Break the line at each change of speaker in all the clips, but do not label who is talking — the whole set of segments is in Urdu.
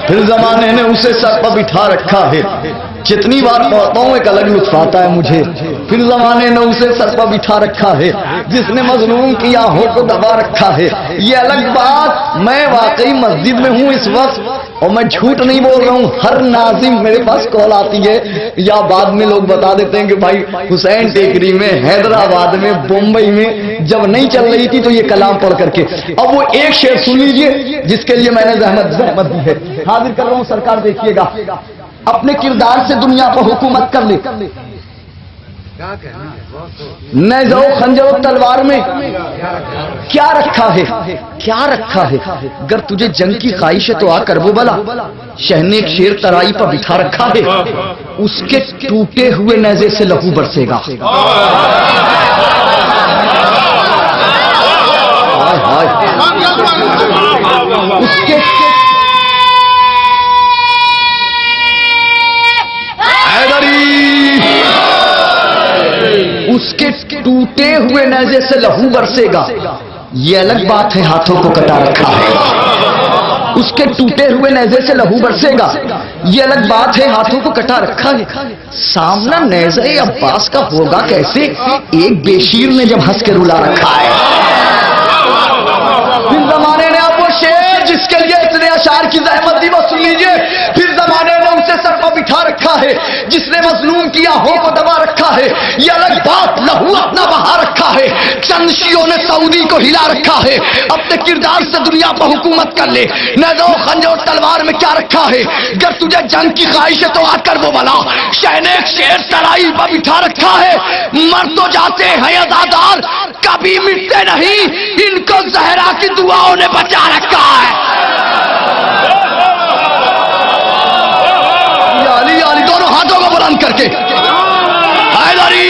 پھر زمانے نے اسے سر پر بٹھا رکھا ہے. جتنی بار پڑھتا ہوں ایک الگ لطف آتا ہے مجھے. پھر زمانے نے اسے سر پر بٹھا رکھا ہے جس نے مظلوم کیا ہو کو دبا رکھا ہے. یہ الگ بات میں واقعی مسجد میں ہوں اس وقت اور میں جھوٹ نہیں بول رہا ہوں. ہر ناظم میرے پاس کال آتی ہے یا بعد میں لوگ بتا دیتے ہیں کہ بھائی حسین ٹیکری میں، حیدرآباد میں، بمبئی میں جب نہیں چل رہی تھی تو یہ کلام پڑھ کر کے. اب وہ ایک شعر سن لیجئے جس کے لیے میں نے زحمت دی ہے. حاضر کر رہا ہوں سرکار، دیکھیے گا. اپنے کردار سے دنیا پر حکومت کر لے. نیزہ و خنجر و تلوار میں کیا رکھا ہے، کیا رکھا ہے. اگر تجھے جنگ کی خواہش ہے تو آ کر وہ بلا. شہ نے ایک شیر ترائی پر بٹھا رکھا ہے، اس کے ٹوٹے ہوئے نیزے سے لہو برسے گا. اس کے اس کے ٹوٹے ہوئے نیزے سے لہو برسے گا. یہ الگ بات ہے ہاتھوں کو کٹا رکھا ہے. اس کے ٹوٹے ہوئے نیزے سے لہو برسے گا. یہ الگ بات ہے ہاتھوں کو کٹا رکھا ہے. سامنا نیزہ عباس کا ہوگا کیسے، ایک بے شیر نے جب ہنس کے رلا رکھا ہے. پھر زمانے نے اب وہ شیر جس کے لیے اتنے اشعار کی زحمت دی وہ سن لیجیے. پھر زمانے نے اسے سر پر بٹھا رکھا ہے جس نے مظلوم کیا ہو کو دبا رکھا ہے. یہ الگ بات لہو اپنا بہا رکھا ہے. چند شیعوں نے سعودی کو ہلا رکھا ہے. اپنے کردار سے دنیا پر حکومت کر لے. نیزہ و خنجر و تلوار میں کیا رکھا ہے. اگر تجھے جنگ کی خواہش ہے تو آ کر وہ بلا. شہ نے ایک شیر ترائی پر بٹھا رکھا ہے. مر تو جاتے ہیں عزادار کبھی مٹتے نہیں، ان کو زہرا کی دعاؤں نے بچا رکھا ہے. علی دونوں ہاتھوں کو بلند کر کے حیدری.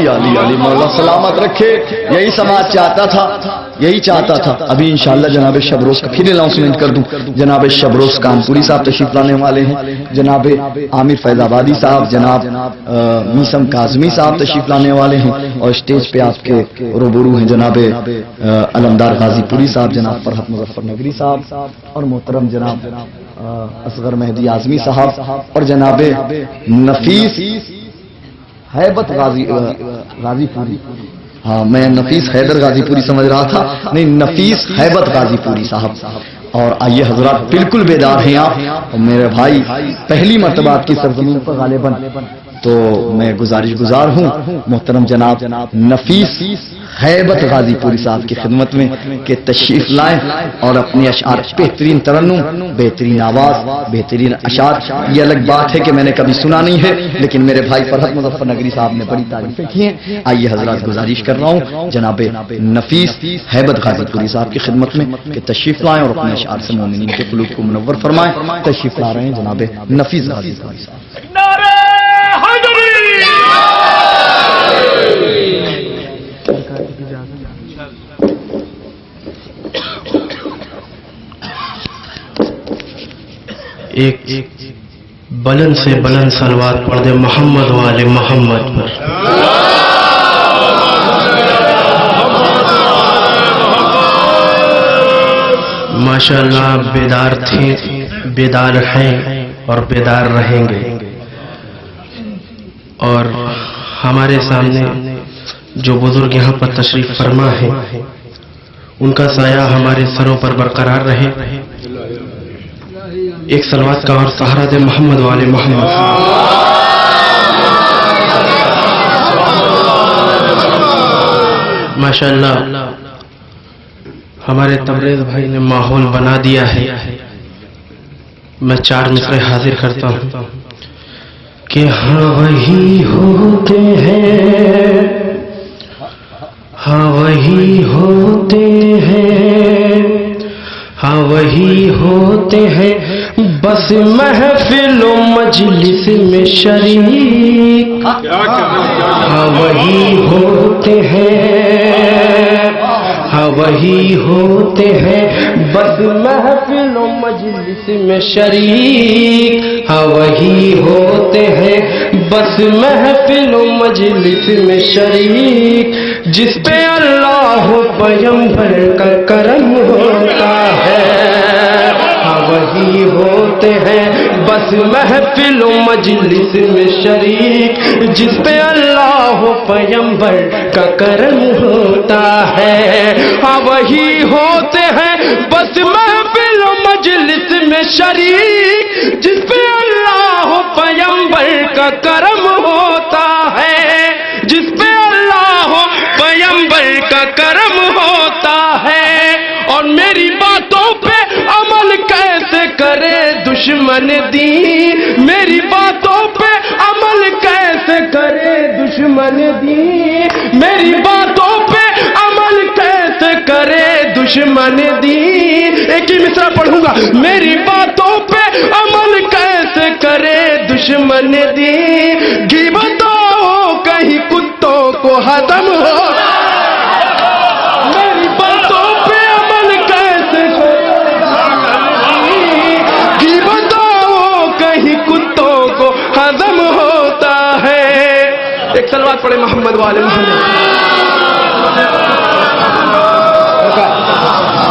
علی مولا سلامت رکھے. یہی سماج چاہتا تھا، یہی چاہتا تھا. ابھی انشاءاللہ جناب شبروز کا پھر اناؤنسمنٹ کر دوں. جناب شبروز کانپوری صاحب تشریف لانے والے ہیں. جناب عامر فیض آبادی صاحب، جناب میسم کاظمی صاحب تشریف لانے والے ہیں. اور اسٹیج پہ آپ کے روبرو ہیں جناب علمدار غازی پوری صاحب، جناب فرحت مظفر نگری صاحب اور محترم جناب اصغر مہدی اعظمی صاحب اور جناب نفیس ہیبت غازی پوری. ہاں میں نفیس حیدر غازی پوری سمجھ رہا تھا، نہیں نفیس ہیبت غازی پوری صاحب. اور آئیے حضرات، بالکل بیدار ہیں آپ. اور میرے بھائی پہلی مرتبہ آپ کی سرزمین پر غالباً تو میں گزارش گزار ہوں محترم جناب نفیس ہیبت غازی پوری صاحب کی خدمت میں کہ تشریف لائیں اور اپنے اشعار، بہترین ترنم، بہترین آواز، بہترین اشعار. یہ الگ بات ہے کہ میں نے کبھی سنا نہیں ہے لیکن میرے بھائی فرحت مظفر نگری صاحب نے بڑی تعریفیں کی ہیں. آئیے حضرات گزارش کر رہا ہوں جناب نفیس ہیبت غازی پوری صاحب کی خدمت میں کہ تشریف لائیں اور اپنے اشعار سے مومنین کے قلوب کو منور فرمائیں. تشریف لا رہے ہیں جناب نفیس غازی پوری صاحب.
ایک بلند سے بلند صلوات پڑھ دے محمد والے محمد پر. ماشاءاللہ بیدار تھے، بیدار ہیں اور بیدار رہیں گے. اور ہمارے سامنے جو بزرگ یہاں پر تشریف فرما ہے ان کا سایہ ہمارے سروں پر برقرار رہے. ایک صلوات کا اور سہارا دے محمد والے محمد. ماشاءاللہ ہمارے تبریز بھائی نے ماحول بنا دیا ہے. میں 4 مصرے حاضر کرتا ہوں کہ ہاں وہی ہوتے ہیں، ہاں وہی ہوتے ہیں، ہاں وہی ہوتے ہیں بس محفل و مجلس میں شریک. ہاں وہی ہوتے ہیں، ہاں وہی ہوتے ہیں بس محفل و مجلس میں شریک، ہاں وہی ہوتے ہیں بس محفل و مجلس میں شریک، جس پہ اللہ پیغمبر کا کرم ہوتا ہے، ہاں وہی ہوتے ہیں بس محفل و مجلس میں شریک، جس پہ اللہ پیغمبر کا کرم ہوتا ہے، ہاں وہی ہوتے ہیں بس محفل و مجلس میں شریک، جس پہ اللہ پیغمبر کا کرم ہوتا ہے، جس پہ اللہ پیغمبر کا کرم ہوتا ہے۔ اور میری باتوں پہ عمل کیسے کرے دشمن دین، میری باتوں پہ عمل کیسے کرے دشمن دین، میری باتوں پہ عمل کیسے کرے دشمن دین۔ ایک ہی مصرع پڑھوں گا، میری باتوں پہ عمل کیسے کرے دشمن دین، غیبتوں کہیں کتوں کو ہضم ہو، میری باتوں پہ عمل کیسے غیبتوں کہیں کتوں کو ہضم ہوتا ہے۔ ایک صلوات پڑھے محمد والے محمد۔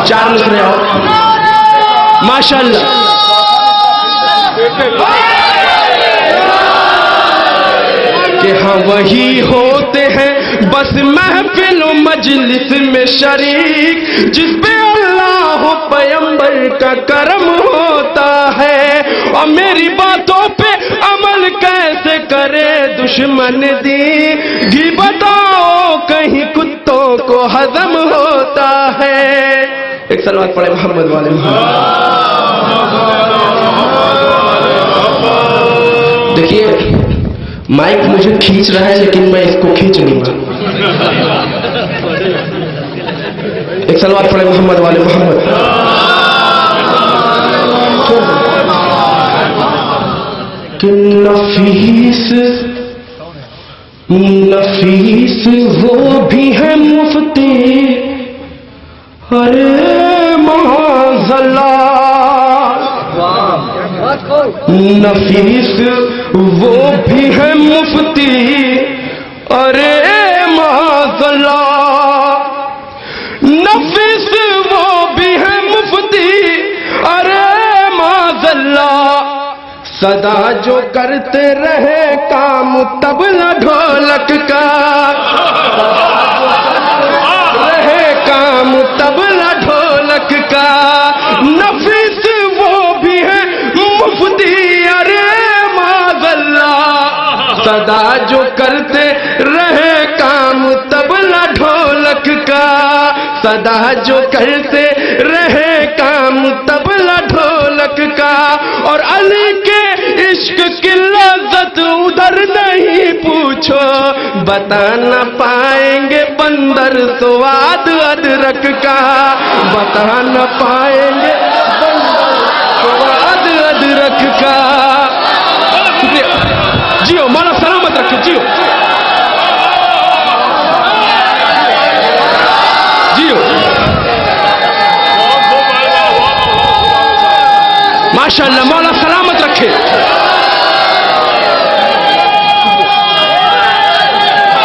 چار مصرے اور ماشاءاللہ۔ کہ ہاں وہی ہوتے ہیں بس محفل و مجلس میں شریک، جس پہ اللہ پیغمبر کا کرم ہوتا ہے، اور میری باتوں پہ عمل کیسے کرے دشمن دین، غیبتوں کہیں کتوں کو ہضم ہوتا ہے۔ ایک صلوات پڑھے محمد والے محمد۔ دیکھیے مائک مجھے کھینچ رہا ہے لیکن میں اس کو کھینچ نہیں پا۔ ایک صلوات پڑھے محمد والے محمد۔ کہ نفیس نفیس وہ بھی ہے مفتی، ارے معاذ اللہ، نفیس وہ بھی ہے مفتی، ارے معاذ اللہ، نفیس وہ بھی ہے مفتی، ارے معاذ اللہ، صدا جو کرتے رہے کام طبلہ ڈھولک کا، رہے کام طبلہ ڈھولک کا، نفیس وہ بھی ہے مفتی، ارے معاذ اللہ، صدا جو کرتے رہے کام طبلہ ڈھولک کا، صدا جو کرتے رہے کام طبلہ ڈھولک کا، اور علی کے عشق کی لذت ادھر نہیں پوچھو، بتا نہ پائیں گے بندر سواد ادرک کا، بتا نہ پائیں گے بندر سواد ادرک کا۔ جیو مولا سلامت رکھے، جیو جیو، ماشاءاللہ مولا سلامت رکھے۔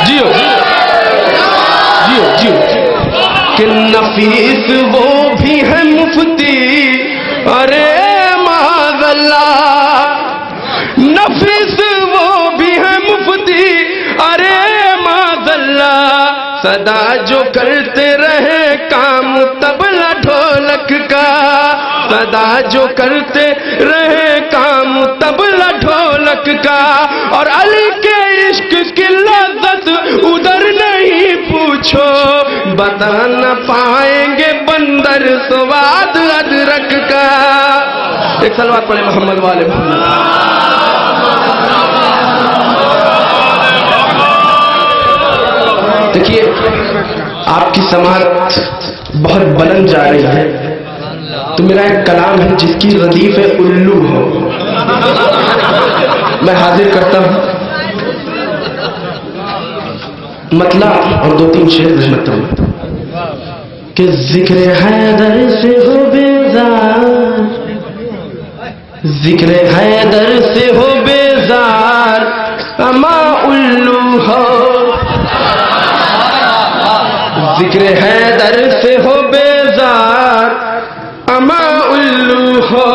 جیو جیو جیو۔ کہ نفیس وہ بھی ہے مفتی، ارے معاذ اللہ، نفیس وہ بھی ہے مفتی، ارے معاذ اللہ، صدا جو کرتے رہے کام طبلہ ڈھولک کا، صدا جو کرتے رہے کام طبلہ ڈھولک کا، اور علی کے عشق کی لذت ادھر نہیں پوچھو، بتا نہ پائیں گے بندر سواد ادرک کا۔ ایک صلوات پڑھے محمد والے محمد۔ دیکھیے آپ کی سماعت بہت بلند جا رہی ہے، تو میرا ایک کلام ہے جس کی ردیف الو ہو، میں حاضر کرتا ہوں، مطلع اور دو تین شعر رحمت اللہ۔ کہ ذکر حیدر سے ہو بے ذکر حیدر سے ہو بیزار اما الو ہو، ذکر حیدر سے ہو بیزار اما الو ہو،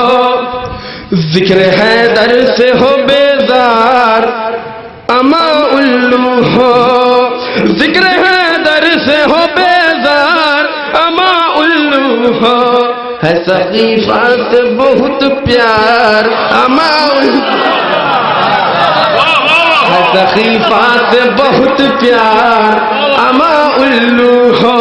ذکر حیدر سے ہو بیزار اما الو ہو، ذکر حیدر سے ہو بیزار اما الو ہو، ہے سقیفہ سے بہت پیار اما الو، ہے سقیفہ سے بہت پیار اما الو ہو،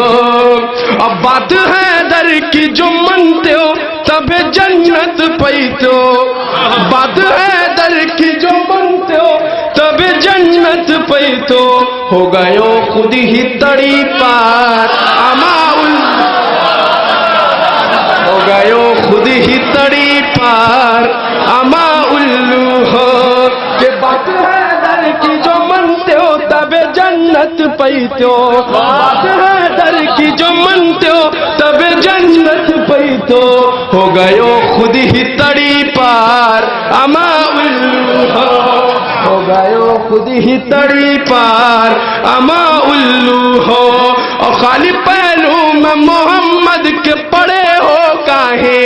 اب بات حیدر کی جو منتے ہو تب جنت پیتے ہو، بات حیدر کی جو منتے ہو تب جنت پیتے ہو گئے خود ہی تڑی پار اما الو، ہو گئے خود ہی تڑی پار اما الو ہو، کہ بات حیدر کی جو منتے ہو تب جنت پیتے ہو، بات حیدر کی جو منتے ہو تب جنت پیتے ہو گئے خود ہی تڑی پار اما الو ہو، ہو گئے خود ہی تڑی پار اما الو ہو، اور خالی پہلو میں محمد کے پڑے ہو کاہے،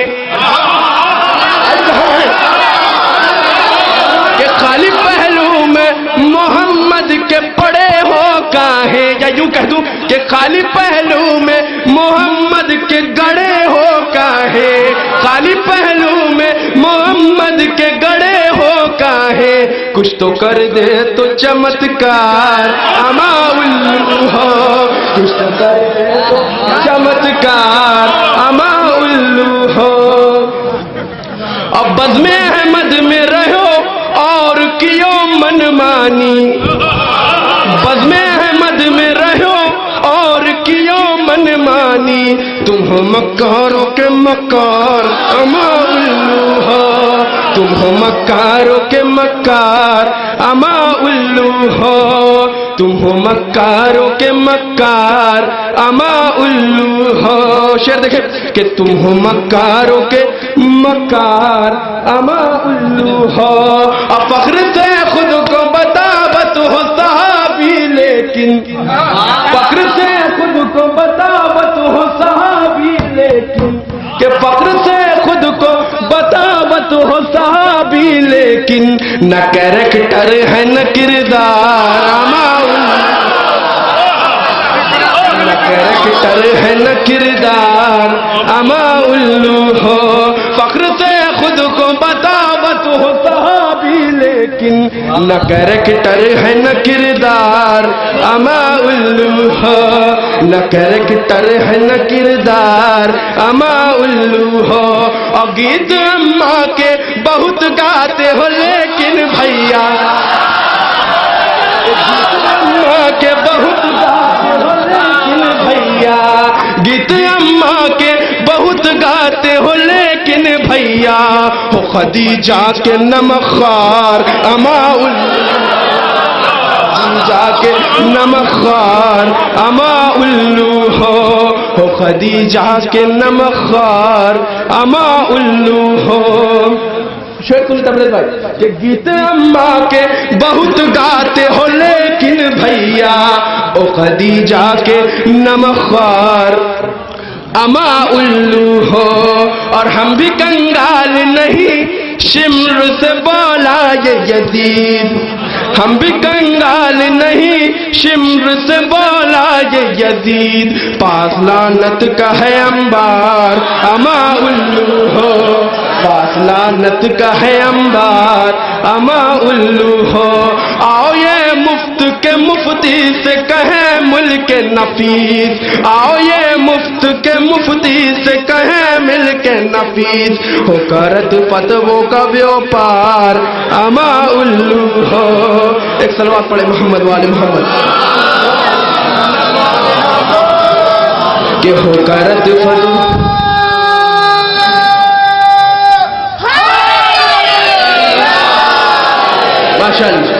کہ خالی پہلو میں محمد کے پڑے ہو کاہے، یا یوں کہہ دوں کہ خالی پہلو میں محمد کے گڑے ہو کاہے، خالی پہلو میں محمد کے گڑے ہو کاہے، کچھ تو کر دے تو چمتکار اما الو ہو، کچھ تو کر دے تو چمتکار اما الو ہو، اب بزم احمد میں رہو اور کیوں منمانی، بزم احمد میں رہو اور کیوں منمانی، تم ہو مکاروں کے مکار اما الو ہو، تم ہو مکاروں کے مکار اما الو ہو، تم ہو مکاروں کے مکار اما الو ہو، شعر دیکھیں کہ تم ہو مکاروں کے مکار اما الو ہو، اب فخر سے خود کو بطاوت ہو صحابی، لیکن فخر سے خود کو بطاوت ہو صحابی، لیکن کہ فخر سے خود کو بطاوت ہو صحابی، لیکن نہ کریکٹر ہے نہ کردار اما الو، نہ کریکٹر ہے نہ کردار اما الو ہو، فخر سے خود کو بطاوت ہو صحابی، لیکن نہ کریکٹر ہے نہ کردار اما الو ہو، نہ کریکٹر ہے نہ کردار اما الو ہو، اور گیت اماں کے بہت گاتے ہو لیکن بھیا، گیت اماں کے بہت گاتے ہو لیکن بھیا، گیت اماں کے بہت گاتے ہو لیکن بھیا، ہو خدیجہ کے نمک خوار اما الو، خدیجہ کے نمک خوار اما الو ہو، خدیجہ کے نمک خوار اما الو ہو، شعر کو تبریز بھائی کہ گیت اماں کے بہت گاتے ہو لیکن بھیا، او خدیجہ کے نمک خوار اما الو ہو، اور ہم بھی کنگال نہیں شمر سے بولا یہ یزید، ہم بھی کنگال نہیں شمر سے بولا یہ یزید، پاس لعنت کا ہے انبار اما الو ہو، پاس لعنت کا ہے انبار اما الو ہو، آؤ یہ مفت کے مفتی سے کہیں ملک نفیس، آؤ یہ مفت کے مفتی سے کہیں ملک نفیس، ہو کرت فتووں کا بیوپار اما الو ہو، ایک صلوات پڑھے محمد والے محمد، کہ ہو کرت فتووں ماشاءاللہ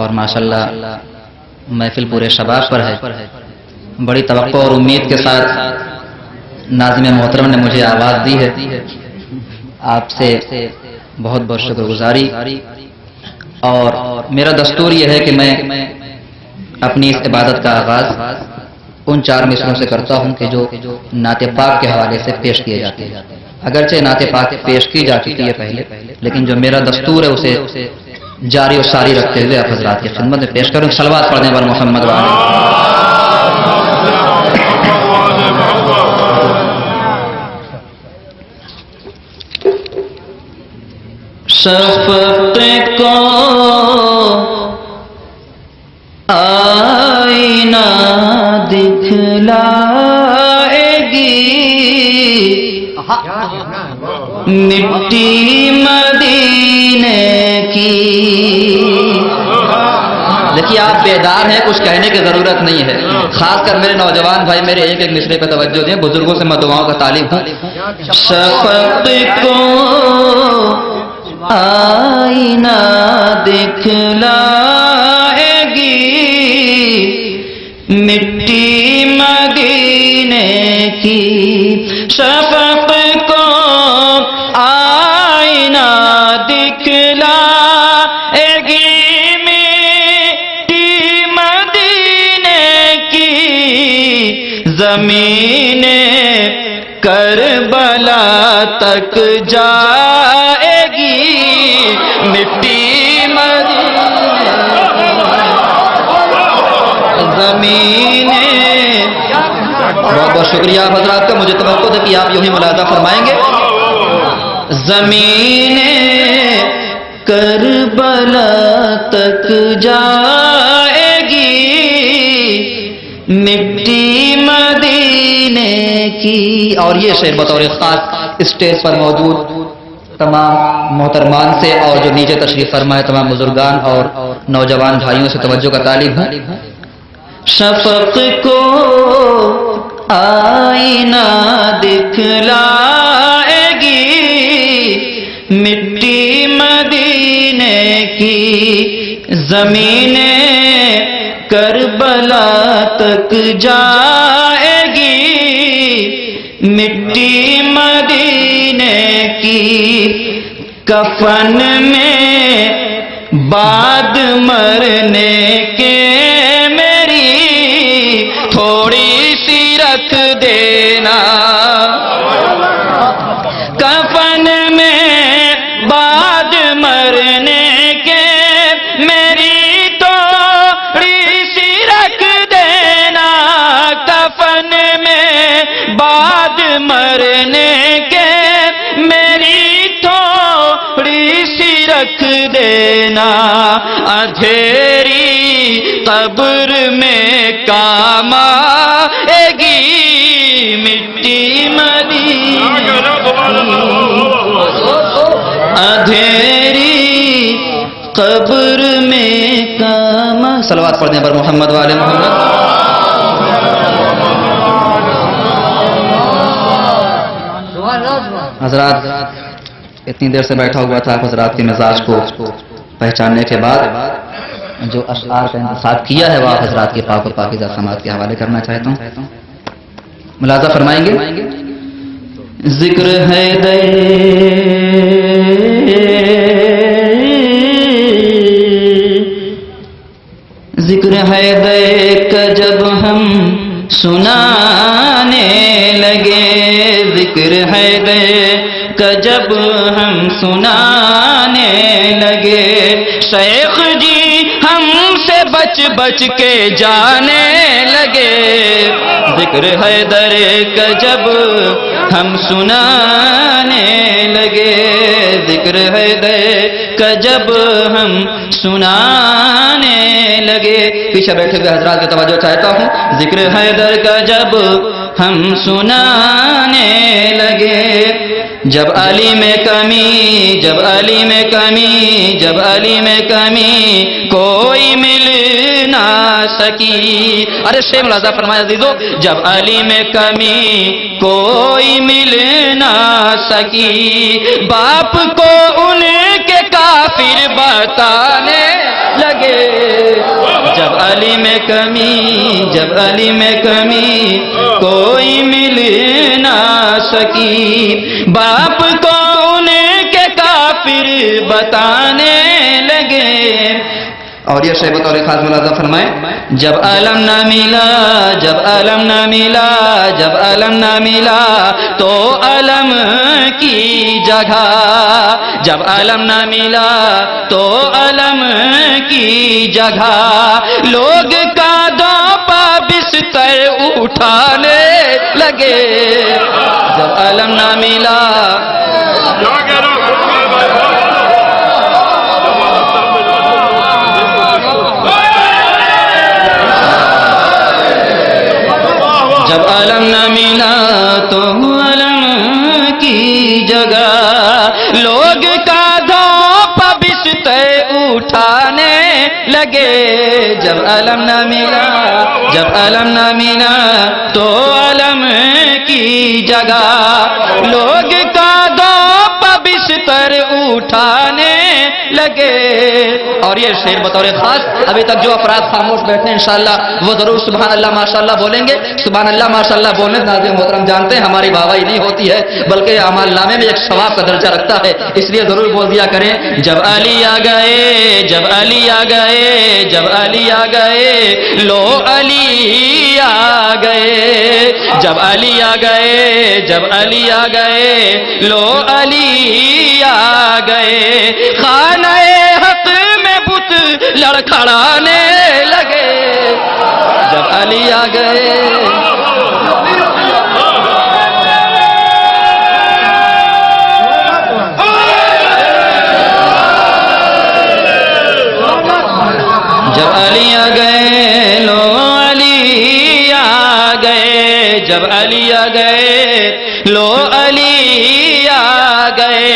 اور ماشاءاللہ محفل پورے شباب پر ہے. بڑی توقع اور امید کے ساتھ ناظم محترم نے مجھے آواز دی ہے. آپ سے بہت بہت شکر گزاری. اور میرا دستور یہ ہے کہ میں اپنی اس عبادت کا آغاز ان 4 مصروں سے کرتا ہوں کہ جو نعت پاک کے حوالے سے پیش کیے جاتے ہیں. اگرچہ نعت پاک پیش کی جا چکی ہے پہلے، لیکن جو میرا دستور ہے اسے جاری و ساری رکھتے ہوئے آپ حضرات کی خدمت میں پیش کروں. صلوات پڑھنے والے محمد وعلى
شفق کو آئینہ دکھلائے گی مٹی مدینے کی.
دیکھیے آپ بیدار ہیں، کچھ کہنے کی ضرورت نہیں ہے. خاص کر میرے نوجوان بھائی میرے ایک ایک مصرے پہ توجہ دیں. بزرگوں سے میں دعاؤں کا طالب ہوں.
شفق کو آئینہ دکھلائے گی مٹی مدینے کی. شفق کو آئینہ دکھلائے گی مٹی مدینے کی. زمین کربلا تک جائے گی مٹی مدینے. زمین
بہت بہت شکریہ آپ حضرات کا. مجھے توقع تھا کہ آپ یوں ہی ملاحظہ فرمائیں گے.
زمین کربلا تک جائے گی مٹی مدینے کی.
اور یہ شعر بطور خاص اسٹیج پر موجود تمام محترمان سے اور جو نیچے تشریف فرمائے تمام بزرگان اور نوجوان بھائیوں سے توجہ کا طالب ہوں.
شفق کو آئینہ دکھلائے گی مٹی مدینے کی. زمین کربلا تک جائے گی مٹی مدینے کی. کفن میں بعد مرنے کے میری تھوڑی سی رکھ دینا. کفن میں بعد مرنے کے میری تھوڑی سی رکھ دینا. کفن میں بعد مرنے کے میری تھوڑی سی رکھ دینا. اندھیری قبر میں کام آئے گی مٹی مدینے. اندھیری قبر میں کام.
صلوات پڑھنے پر محمد والے محمد. حضرات اتنی دیر سے بیٹھا ہوا تھا. حضرات کے مزاج کو پہچاننے کے بعد جو اشعار کا انتخاب کیا ہے وہ آپ حضرات کے پاک و پاکیزہ سماعت کے حوالے کرنا چاہتا ہوں. ملاحظہ فرمائیں گے.
ذکر ہے ذکر حیدر کا جب ہم سنانے لگے. ذکر حیدر کا جب ہم سنانے لگے. شیخ جی ہم سے بچ بچ کے جانے لگے. ذکر حیدر کا جب ہم سنانے لگے. ذکر حیدر کا جب ہم سنانے لگے. پیچھے بیٹھے ہوئے حضرات کی توجہ چاہتا ہوں. ذکر حیدر کا جب ہم سنانے لگے. جب علی میں کمی، جب علی میں کمی، جب علی میں کمی کوئی مل نہ سکی. ارے شیخ ملاحظہ فرمایا عزیزو. جب علی میں کمی کوئی مل نہ سکی. باپ کو ان کے کافر بتانے لگے. علی میں کمی، جب علی میں کمی کوئی مل نہ سکی، باپ کو ان کے کافر بتانے لگے۔ اور یہ شیخ بطور خاص ملاحظہ فرمائیں، جب علم نہ ملا، جب علم نہ ملا، جب علم نہ ملا تو علم کی جگہ، جب علم نہ ملا تو علم کی جگہ لوگ کاندھوں پہ بستر اٹھانے لگے، جب علم نہ ملا۔ جب علم نہ ملا تو علم کی جگہ لوگ کاندھوں پہ بستر اٹھانے لگے، جب علم نہ ملا، جب علم نہ ملا تو علم کی جگہ لوگ کاندھوں پہ بستر اٹھانے لگے۔ اور یہ شعر بطور خاص ابھی تک جو افراد خاموش بیٹھے ہیں انشاءاللہ وہ ضرور سبحان اللہ ماشاءاللہ بولیں گے۔ سبحان اللہ ماشاءاللہ بولنے سے ناظرین محترم جانتے ہیں ہماری واہواہی نہیں ہوتی ہے بلکہ اعمال نامے میں ایک ثواب کا درجہ رکھتا ہے، اس لیے ضرور بول دیا کریں، جب علی آ گئے، جب علی آ گئے، جب علی آ گئے، لو علی آ گئے، جب علی آ گئے، جب علی آ گئے، لو علی آ گئے، خانہ حق میں بت لڑکھڑانے لگے، جب علی آ گئے۔ جب علی آ گئے، لو علی آ گئے، جب علی آ گئے، لو علی آ گئے،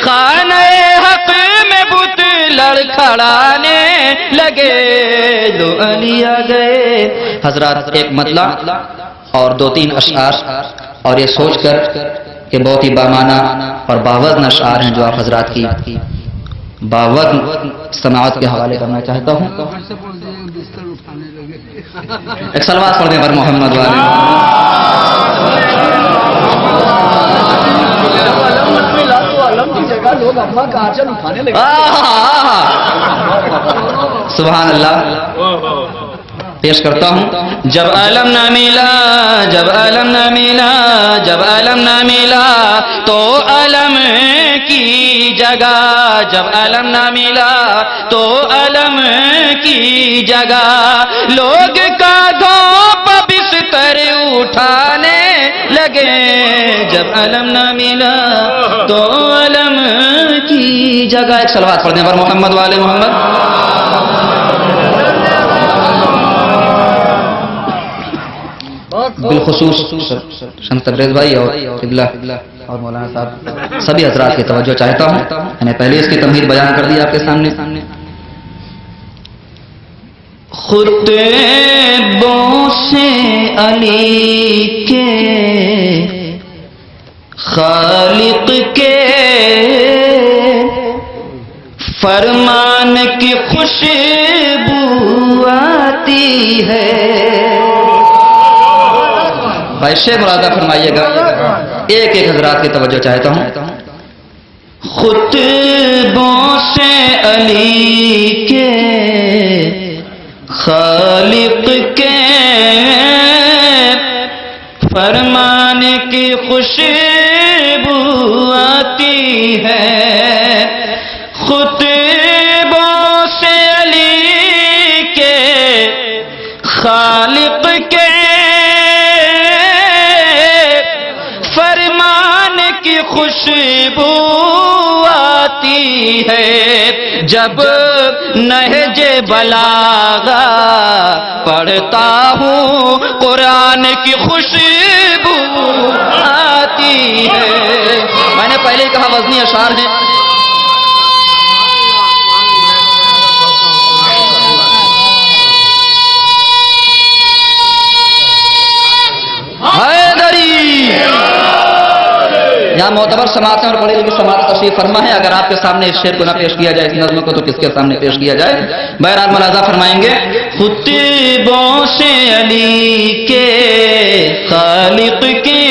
خانہ حق میں بت لڑکھڑانے لگے، لو علی آ گئے۔ حضرات ایک مطلع اور دو تین اشعار اور یہ سوچ کر کہ بہت ہی بامانہ اور باوزن اشعار ہیں جو آپ حضرات کی باوزن سماعت کے حوالے کرنا چاہتا ہوں۔ ایک صلوات پڑھ دیں بر محمد والے۔ سبحان اللہ پیش کرتا ہوں، جب علم نہ ملا، جب علم نہ ملا، جب علم نہ ملا تو علم کی جگہ، جب علم نہ ملا تو علم کی جگہ لوگ کاندھوں پہ بستر اٹھانے لگے، جب علم نہ ملا تو علم کی جگہ۔ ایک صلوات پڑھ دیں پر محمد والے محمد۔ بالخصوص شمس تبریز بھائی اور قبلہ اور مولانا صاحب سبھی حضرات کی توجہ چاہتا ہوں، میں نے پہلے اس کی تمہید بیان کر دی آپ کے سامنے۔ خطبوں سے علی کے خالق کے فرمان کی خوشبو آتی ہے۔ بھائی شیخ مرادہ فرمائیے گا، ایک ایک حضرات کی توجہ چاہتا ہوں۔ خطبوں سے علی کے خالق کے فرمان کی خوشبو آتی ہے، خطبوں سے علی کے خالق کے فرمان کی خوشبو آتی ہے، جب نہج بلاغہ پڑھتا ہوں قرآن کی خوشبو آتی ہے۔ میں نے پہلے کہا وزنی اشعار ہیں، یہاں معتبر سماعتیں اور پڑھی لکھی سماعت تشریف فرما ہے، اگر آپ کے سامنے اس شعر کو نہ پیش کیا جائے، اس نظم کو تو کس کے سامنے پیش کیا جائے؟ بہرحال ملاحظہ فرمائیں گے، خطبوں سے علی کے خالق کے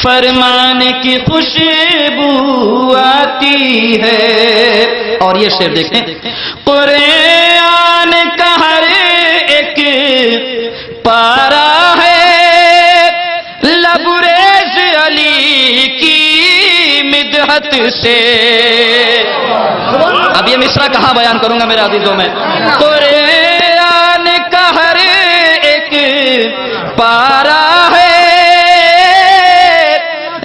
فرمان کی خوشبو آتی ہے. اور یہ شعر دیکھیں، قرآن کا ہر ایک پارا ہے لبریز علی کی مدحت سے. اب یہ مصرع کہاں بیان کروں گا میرے عزیزوں میں؟ قرآن کا ہر ایک پارا ہے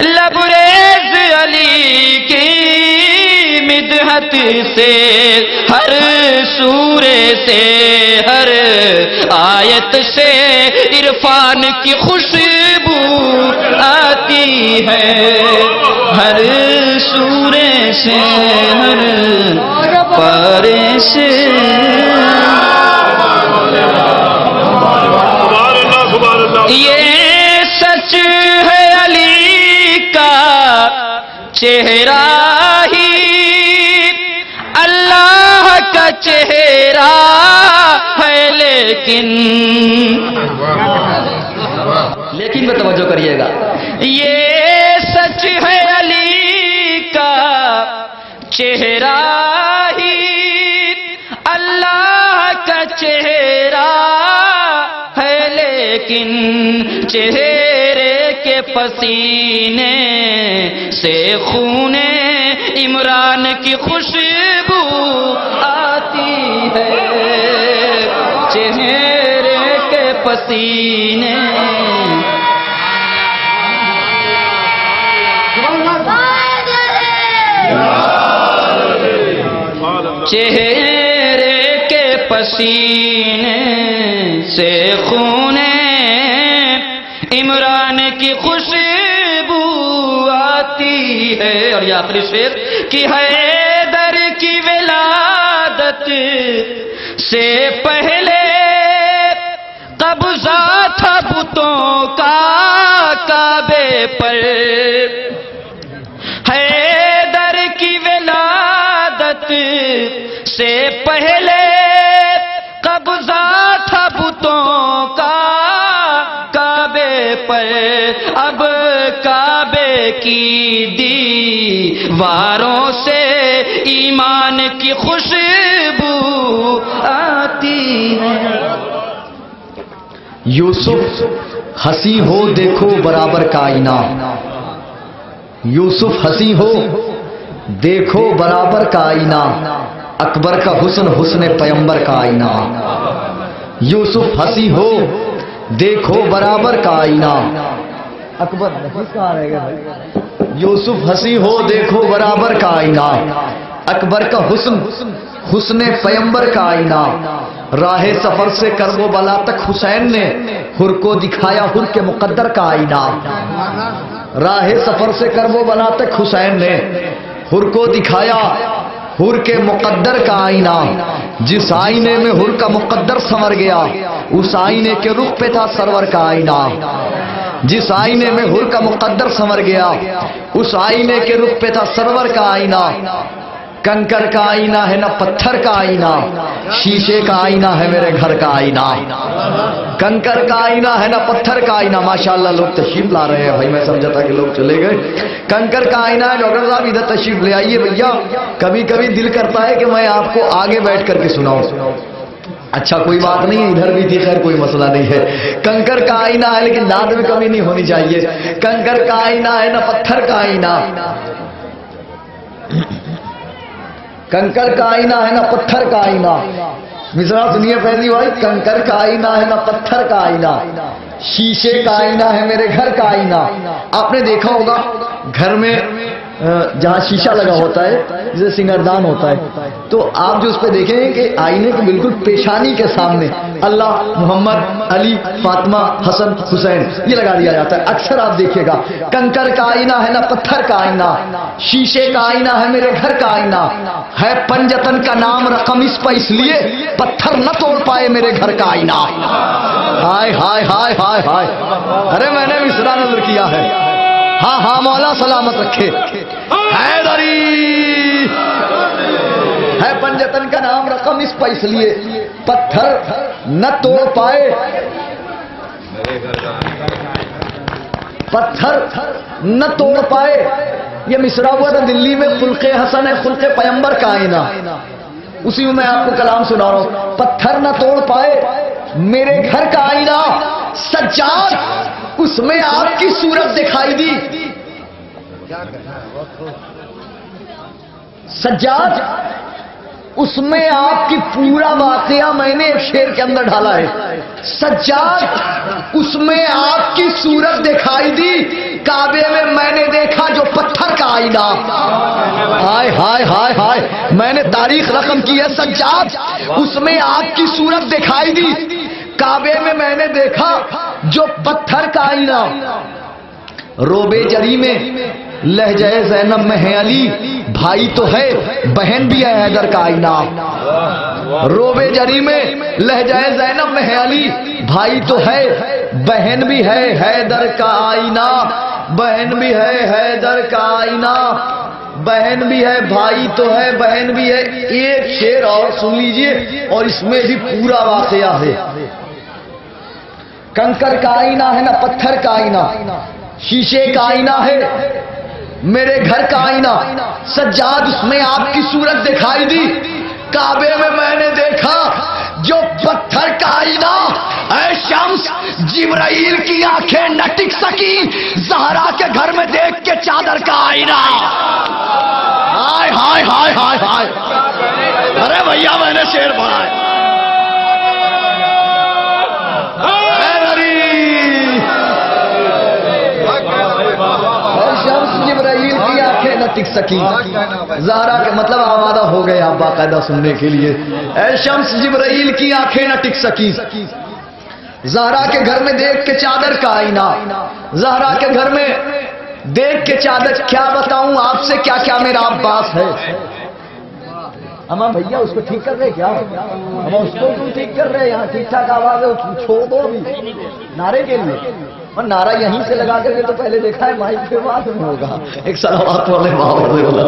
لبریز علی کی مدحت سے. ہر سورے سے ہر آیت سے عرفان کی خوشبو آتی ہے. ہر سورے سے ہر پارے سے یہ سچ ہے علی کا چہرہ ہی اللہ کا چہرہ ہے. لیکن میں توجہ کریے گا، یہ سچ ہے علی کا چہرہ ہی اللہ کا چہرہ ہے، لیکن چہرے کے پسینے سے خون عمران کی خوشبو آتی ہے. چہرے کے پسینے چہرے کے پسینے سے خون عمران کی خوشبو آتی ہے. اور یہ آخری شعر کہ حیدر کی ولادت سے پہلے قبضہ تھا بتوں کا کعبے پر. حیدر کی ولادت سے پہلے قبضہ تھا بتوں کا کعبے پر. اب کعبے کی دیواروں سے ایمان کی خوشبو آتی ہے.
یوسف ہنسی ہو دیکھو برابر کا آئینہ، یوسف ہنسی ہو دیکھو برابر کا آئینہ، اکبر کا حسن حسن پیمبر کا آئینہ. یوسف ہنسی ہو دیکھو برابر کا آئینہ، اکبر کہاں رہ گیا بھائی؟ یوسف ہنسی ہو دیکھو برابر کا آئینہ، اکبر کا حسن حسن پیمبر کا آئینہ. راہ سفر سے کرب و بلا تک حسین نے حر کو دکھایا حر کے مقدر کا آئینہ. راہ سفر سے کرب و بلا تک حسین نے حر کو دکھایا حر کے مقدر کا آئینہ. جس آئینے میں حر کا مقدر سنور گیا اس آئینے کے رخ پہ تھا سرور کا آئینہ. جس آئینے میں حر کا مقدر سنور گیا اس آئینے کے رخ پہ تھا سرور کا آئینہ. کنکر کا آئینہ ہے نہ پتھر کا آئینہ، شیشے کا آئینہ ہے میرے گھر کا آئینہ. کنکر کا آئینہ ہے نہ پتھر کا آئینہ. ماشاءاللہ لوگ تشریف لا رہے ہیں بھائی، میں سمجھا تھا کہ لوگ چلے گئے. کنکر کا آئینہ ہے. ڈاکٹر صاحب ادھر تشریف لے آئیے بھیا. کبھی کبھی دل کرتا ہے کہ میں آپ کو آگے بیٹھ کر کے سناؤں. اچھا کوئی بات نہیں ہے، ادھر بھی تھی، خیر کوئی مسئلہ نہیں ہے. کنکر کا آئینہ ہے لیکن لاد میں کمی نہیں ہونی چاہیے. کنکر کا آئینہ ہے نہ پتھر کا آئینہ. کنکر کا آئینہ ہے نہ پتھر کا آئینہ. مصرع سنیے پہلی بھائی. کنکر کا آئینہ ہے نہ پتھر کا آئینہ، شیشے کا آئینہ ہے میرے گھر کا آئینہ. آپ نے دیکھا ہوگا گھر میں جہاں شیشہ لگا ہوتا ہے جیسے سنگردان ہوتا ہے تو آپ جو اس پہ دیکھیں گے کہ آئینے کے بالکل پیشانی کے سامنے اللہ، محمد، علی، فاطمہ، حسن، حسین یہ لگا دیا جاتا ہے. اکثر آپ دیکھیے گا کنکر کا آئینہ ہے نہ پتھر کا آئینہ، شیشے کا آئینہ ہے میرے گھر کا آئینہ. ہے پنجتن کا نام رقم اس پہ اس لیے پتھر نہ توڑ پائے میرے گھر کا آئینہ. ہائے ہائے ہائے ہائے ہائے. ارے میں نے مصرع نظر کیا ہے. ہاں ہاں مولا سلامت رکھے. حیدری ہے جتن کا نام رقم اس پر اس لیے پتھر نہ توڑ پائے، پتھر نہ توڑ پائے. یہ مصرع ہوا تھا دلی میں، خلق حسن ہے خلق پیمبر کا آئینہ. اسی میں آپ کو کلام سنا رہا ہوں. پتھر نہ توڑ پائے میرے گھر کا آئینہ، سجاد اس میں آپ کی صورت دکھائی دی. سجاد اس میں آپ کی پورا واقعہ میں نے ایک شعر کے اندر ڈالا ہے. سجاد اس میں آپ کی صورت دکھائی دی، کعبے میں نے دیکھا جو پتھر کا آئینہ. ہائے ہائے ہائے ہائے، میں نے تاریخ رقم کی ہے. سجاد اس میں آپ کی صورت دکھائی دی، کعبے میں نے دیکھا جو پتھر کا آئینہ. روبے جری میں لہجہ زینب میں ہے علی، بھائی تو ہے بہن بھی ہے حیدر کا آئینہ. روبے جری میں لہجہ زینب میں ہے علی، بھائی تو ہے بہن بھی ہے حیدر کا آئینہ. بہن بھی ہے حیدر کا آئینہ، بہن بھی ہے بھائی تو ہے بہن بھی ہے. ایک شعر اور سن لیجئے اور اس میں بھی پورا واقعہ ہے. کنکر کا آئینہ ہے نہ پتھر کا آئینہ، شیشے کا آئینہ ہے میرے گھر کا آئینہ. سجاد اس میں آپ کی صورت دکھائی دی، کعبے میں نے دیکھا جو پتھر کا آئینہ. اے شمس جبرائیل کی آنکھیں نہ ٹک سکی زہرا کے گھر میں دیکھ کے چادر کا آئینہ. ہائے ہائے ہائے ہائے ہائے، ارے بھیا میں نے شعر پڑھا ہے. جبرائیل کی آنکھیں نہ ٹک سکی زہرا کے مطلب آمادہ ہو گئے آپ باقاعدہ سننے کے لیے. اے شمس جبرائیل کی آنکھیں نہ ٹک سکی زہرا کے گھر میں دیکھ کے چادر کا آئینہ. زہرا کے گھر میں دیکھ کے چادر، کیا بتاؤں آپ سے کیا کیا میرا عباس ہے. ہم بھیا اس کو ٹھیک کر رہے کیا؟ ہم اس کو کیوں ٹھیک کر رہے؟ یہاں ٹھیک ٹھاک آواز ہے، چھوڑ دو ابھی نعرے کے لیے. اور نعرہ یہیں سے لگا کر کے تو پہلے دیکھا ہے مائک پہ بات میں ہوگا. ایک صلوات والے ماحول میں بولا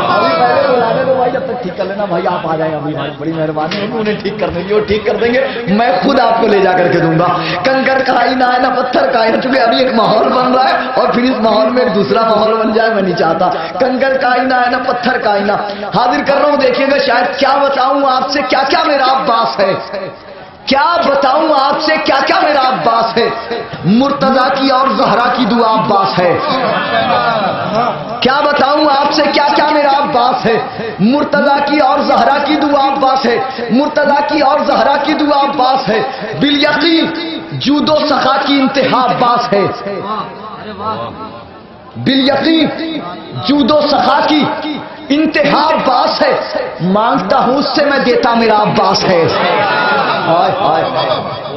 ابھی پہلے بلانے دو بھائی، جب تک ٹھیک کر لینا بھائی. آپ آ جائیں ابھی، بڑی مہربانی ہوگی. انہیں ٹھیک کر دیں گے، وہ ٹھیک کر دیں گے، میں خود آپ کو لے جا کر کے دوں گا. کنکر کا آئینہ ہے نہ پتھر کا آئینہ، چونکہ ابھی ایک ماحول بن رہا ہے اور پھر اس ماحول میں ایک دوسرا ماحول بن جائے، میں نہیں چاہتا. کنکر کا آئینہ ہے نہ پتھر کا آئینہ. حاضر کر رہا ہوں، دیکھیے گا شاید. کیا بتاؤں آپ سے کیا کیا میرا عباس ہے، کیا بتاؤں آپ سے کیا کیا میرا عباس ہے. مرتضیٰ کی اور زہرا کی دعا عباس ہے. کیا بتاؤں آپ سے کیا کیا میرا عباس ہے. مرتضیٰ کی اور زہرا کی دعا عباس ہے. مرتضیٰ کی اور زہرا کی دعا عباس ہے. بالیقین جود و سخا کی انتہا عباس ہے. بالیقین جود و سخا کی انتہا عباس ہے. مانگتا ہوں اس سے میں دیتا میرا عباس ہے.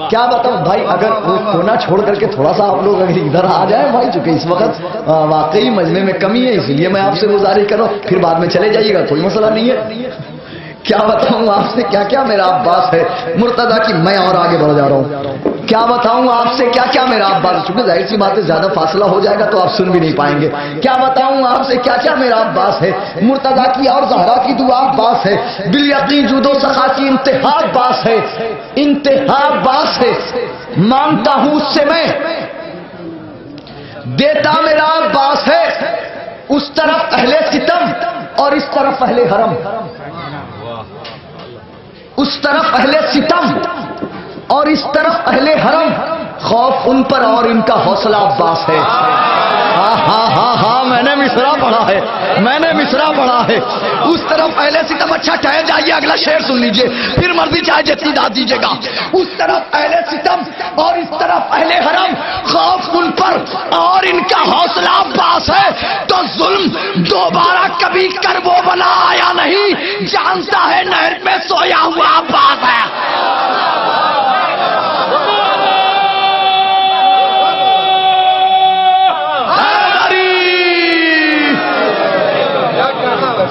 کیا بتاؤں بھائی، اگر وہ کونا چھوڑ کر کے تھوڑا سا آپ لوگ اگر ادھر آ جائیں بھائی، چونکہ اس وقت واقعی مجمع میں کمی ہے، اس لیے میں آپ سے گزارش کر رہا ہوں. پھر بعد میں چلے جائیے گا، کوئی مسئلہ نہیں ہے. کیا بتاؤں آپ سے کیا کیا میرا عباس ہے. مرتضیٰ کی میں اور آگے بڑھ جا رہا ہوں. کیا بتاؤں آپ سے کیا کیا میرا عباس، چونکہ ظاہر سی بات ہے زیادہ فاصلہ ہو جائے گا تو آپ سن بھی نہیں پائیں گے. کیا بتاؤں آپ سے کیا کیا میرا عباس ہے. مرتضیٰ کی اور زہرا کی دعا عباس ہے. بالیقین جود و سخا کی انتہا عباس ہے. انتہا عباس ہے. مانگتا ہوں اس سے میں دیتا میرا عباس ہے. اس طرف اہل ستم اور اس طرف اہل حرم. اس طرف اہل ستم اور اس طرف اہل حرم. خوف ان پر اور ان کا حوصلہ عباس ہے. ہاں ہاں ہاں ہاں، میں نے مصرع پڑھا ہے، میں نے مصرع پڑھا ہے. اس طرف اہل ستم. اچھا ٹھہر جائیے، اگلا شعر سن لیجئے، پھر مرضی چاہے جتنی داد دیجیے گا. اس طرف اہل ستم اور اس طرف اہل حرم. خوف ان پر اور ان کا حوصلہ عباس ہے. تو ظلم دوبارہ کبھی کر وہ بنا آیا نہیں، جانتا ہے نہر میں سویا ہوا عباس ہے.